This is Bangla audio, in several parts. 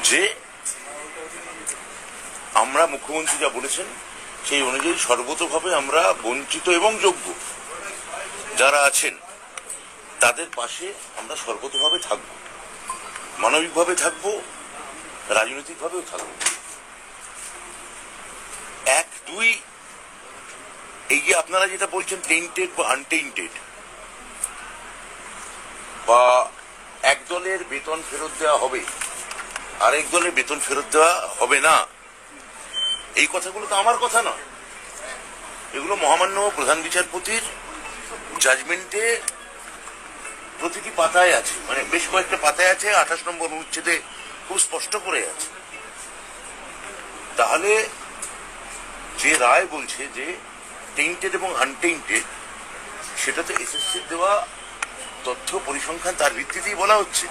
যে আমরা মুখ্যমন্ত্রী যা বলেছেন সেই অনুযায়ী সর্বতোভাবে আমরা বঞ্চিত এবং যোগ্য যারা আছেন তাদের পাশে আমরা সর্বতোভাবে থাকব, মানবিকভাবে থাকব, রাজনৈতিকভাবেও থাকব। এক দুই, এই যে আপনারা যেটা বলছেন টেন্টেড বা আনটেন্টেড, বা এক দলের বেতন ফেরত দেওয়া হবে আরেক দলের বেতন ফেরত দেওয়া হবে না, এই কথাগুলো তো আমার কথা নয়, এগুলো মহামান্য প্রধান বিচারপতির জাজমেন্টে প্রতিটি পাতায় আছে, মানে বেশ কয়েকটা পাতায় আছে, 28 নম্বর অনুচ্ছেদে খুব স্পষ্ট করে আছে। তাহলে যে রায় বলছে যে টেন্টেড এবং আনটেন্টেড, সেটা তো এসএসসির দেওয়া তথ্য পরিসংখ্যান তার ভিত্তিতেই বলা হচ্ছে।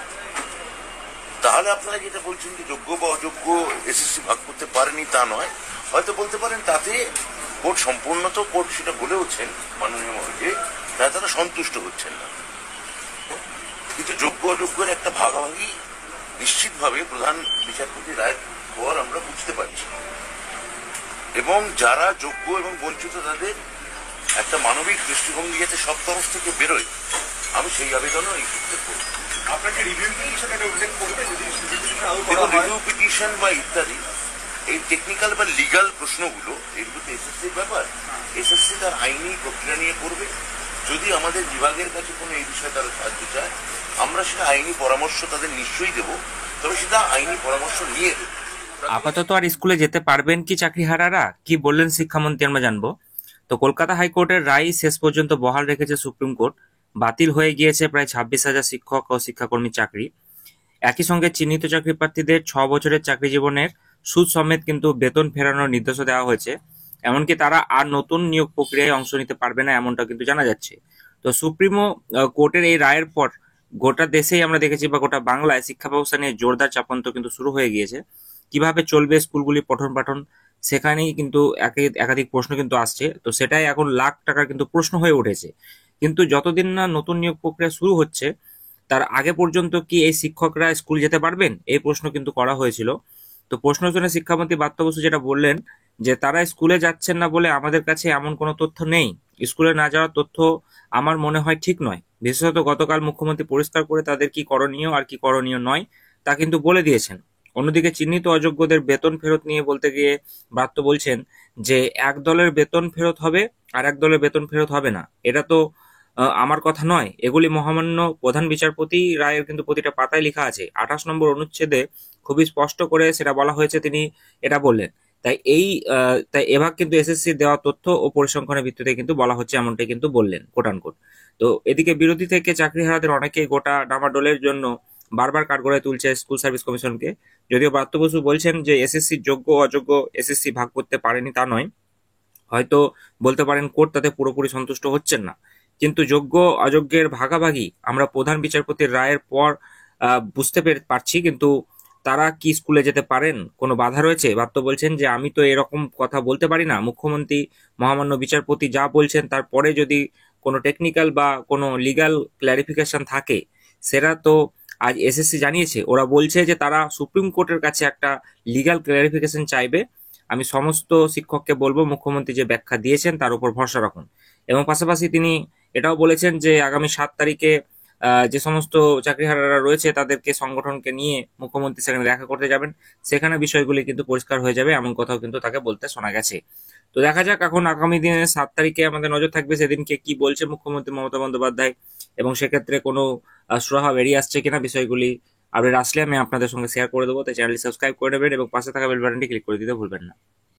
তাহলে আপনারা যেটা বলছেন যে যোগ্য বা অযোগ্য এসএসসি ভাগ করতে পারেনি তা নয়, হয়তো বলতে পারেন তাতে কোর্ট সম্পূর্ণ, তো কোর্ট সেটা বলেওছেন মাননীয় মহোদয়, তারা সন্তুষ্ট হচ্ছেন না। কিন্তু যোগ্য অযোগ্যের একটা ভাগাভাগি নিশ্চিতভাবে প্রধান বিচারপতি রায়ের পর আমরা বুঝতে পারছি, এবং যারা যোগ্য এবং বঞ্চিত তাদের একটা মানবিক দৃষ্টিভঙ্গি যাতে সব তরফ থেকে বেরোয়, আমি সেই আবেদনও এই ক্ষেত্রে করব। আপনাকে রিভিউ পিটিশন বা ইত্যাদি এই টেকনিক্যাল বা লিগাল প্রশ্নগুলো, এগুলো তো এসএসসির ব্যাপার, এসএসসি তার আইনি প্রক্রিয়া নিয়ে করবে। যদি আমাদের বিভাগের কাছে কোনো এই বিষয়ে তারা সাহায্য চায়, আমরা সেটা আইনি পরামর্শ তাদের নিশ্চয়ই দেবো, তবে সেটা আইনি পরামর্শ নিয়ে দেবো। আপাতত আর স্কুলে যেতে পারবেন কি চাকরিহারারা, কি বললেন শিক্ষামন্ত্রী আমরা জানবো। তো কলকাতা হাইকোর্টের রায় শেষ পর্যন্ত বহাল রেখেছে সুপ্রিম কোর্ট। বাতিল হয়ে গিয়েছে প্রায় 26,000 শিক্ষক ও শিক্ষাকর্মী চাকরি। একই সঙ্গে চিহ্নিত চাকরি প্রার্থীদের 6 বছরের চাকরি জীবনের সুদ সমেত কিন্তু বেতন ফেরানোর নির্দেশও দেওয়া হয়েছে। এমনকি তারা আর নতুন নিয়োগ প্রক্রিয়ায় অংশ নিতে পারবে না, এমনটা কিন্তু জানা যাচ্ছে। তো সুপ্রিমো কোর্টের এই রায়ের পর গোটা দেশেই আমরা দেখেছি, বা গোটা বাংলায় শিক্ষা ব্যবস্থা নিয়ে জোরদার চাপান্ত কিন্তু শুরু হয়ে গিয়েছে। কিভাবে চলবে স্কুলগুলি পঠন পাঠন, সেখানেই কিন্তু একাধিক প্রশ্ন কিন্তু আসছে। তো সেটাই এখন লাখ টাকার কিন্তু প্রশ্ন হয়ে উঠেছে। কিন্তু যতদিন না নতুন নিয়োগ প্রক্রিয়া শুরু হচ্ছে, তার আগে পর্যন্ত কি এই শিক্ষকরা স্কুল যেতে পারবেন, এই প্রশ্ন কিন্তু করা হয়েছিল। তো প্রশ্ন শুনে শিক্ষামন্ত্রী ব্রাত্য বসু যেটা বললেন যে তারা স্কুলে যাচ্ছেন না বলে আমাদের কাছে এমন কোনো তথ্য নেই। স্কুলে না যাওয়ার তথ্য আমার মনে হয় ঠিক নয়। বিশেষত গতকাল মুখ্যমন্ত্রী পরিষ্কার করে তাদের কি করণীয় আর কি করণীয় নয় তা কিন্তু বলে দিয়েছেন। অন্যদিকে চিহ্নিত অযোগ্যদের বেতন ফেরত নিয়ে বলতে গিয়ে ব্রাত্য বলছেন যে এক দলের বেতন ফেরত হবে আর এক দলের বেতন ফেরত হবে না, এটা তো আমার কথা নয়। এগুলি মহামান্য প্রধান বিচারপতি রায়ের কিন্তু প্রতিটা পাতায় লেখা আছে। 28 নম্বর অনুচ্ছেদে খুবই স্পষ্ট করে সেটা বলা হয়েছে, তিনি এটা বললেন। তাই এভাগ কিন্তু এসএসসি দেওয়া তথ্য ও পরিসংখ্যানের ভিত্তিতে কিন্তু বলা হচ্ছে, এমনটাই কিন্তু বললেন কোট আনকোট। তো এদিকে বিরোধী থেকে চাকরিহারাদের অনেকেই গোটা ডামাডোলের জন্য বারবার কাঠগড়ায় তুলছে স্কুল সার্ভিস কমিশনকে। যদিও ব্রাত্য বসু বলছেন যে এসএসসি যোগ্য অযোগ্য এসএসসি ভাগ করতে পারেনি তা নয়, হয়তো বলতে পারেন কোর্ট তাতে পুরোপুরি সন্তুষ্ট হচ্ছেন না। কিন্তু যোগ্য অযোগ্যের ভাগাভাগি আমরা প্রধান বিচারপতির রায়ের পর বুঝতে পারছি। কিন্তু তারা কি স্কুলে যেতে পারেন, কোনো বাধা রয়েছে? ব্রাত্য বলছেন যে আমি তো এরকম কথা বলতে পারি না। মুখ্যমন্ত্রী মহামান্য বিচারপতি যা বলছেন তারপরে যদি কোনো টেকনিক্যাল বা কোনো লিগ্যাল ক্ল্যারিফিকেশন থাকে, সেটা তো আজ এসএসসি জানিয়েছে। ওরা বলছে যে তারা সুপ্রিম কোর্টের কাছে একটা লিগ্যাল ক্ল্যারিফিকেশন চাইবে। আমি সমস্ত শিক্ষককে বলবো মুখ্যমন্ত্রী যে ব্যাখ্যা দিয়েছেন তার উপর ভরসা রাখুন। এবং পাশাপাশি তিনি এটাও বলেছেন যে আগামী 7 তারিখে যে সমস্ত চাকরিহারারা রয়েছে তাদেরকে সংগঠনকে নিয়ে মুখ্যমন্ত্রী সেখানে দেখা করতে যাবেন, সেখানে বিষয়গুলি কিন্তু পরিষ্কার হয়ে যাবে, এমন কথাও কিন্তু তাকে বলতে শোনা গেছে। তো দেখা যাক এখন আগামী দিনে 7 তারিখে আমাদের নজর থাকবে সেদিনকে কি বলছে মুখ্যমন্ত্রী মমতা বন্দ্যোপাধ্যায়, এবং সেক্ষেত্রে কোনো সুরাহা বেরিয়ে আসছে কিনা। বিষয়গুলি আপডেট আসলে আমি আপনাদের সঙ্গে শেয়ার করে দেবো। তাই চ্যানেলটি সাবস্ক্রাইব করে নেবেন এবং পাশে থাকা বেল বাটনটি ক্লিক করে দিতে ভুলবেন না।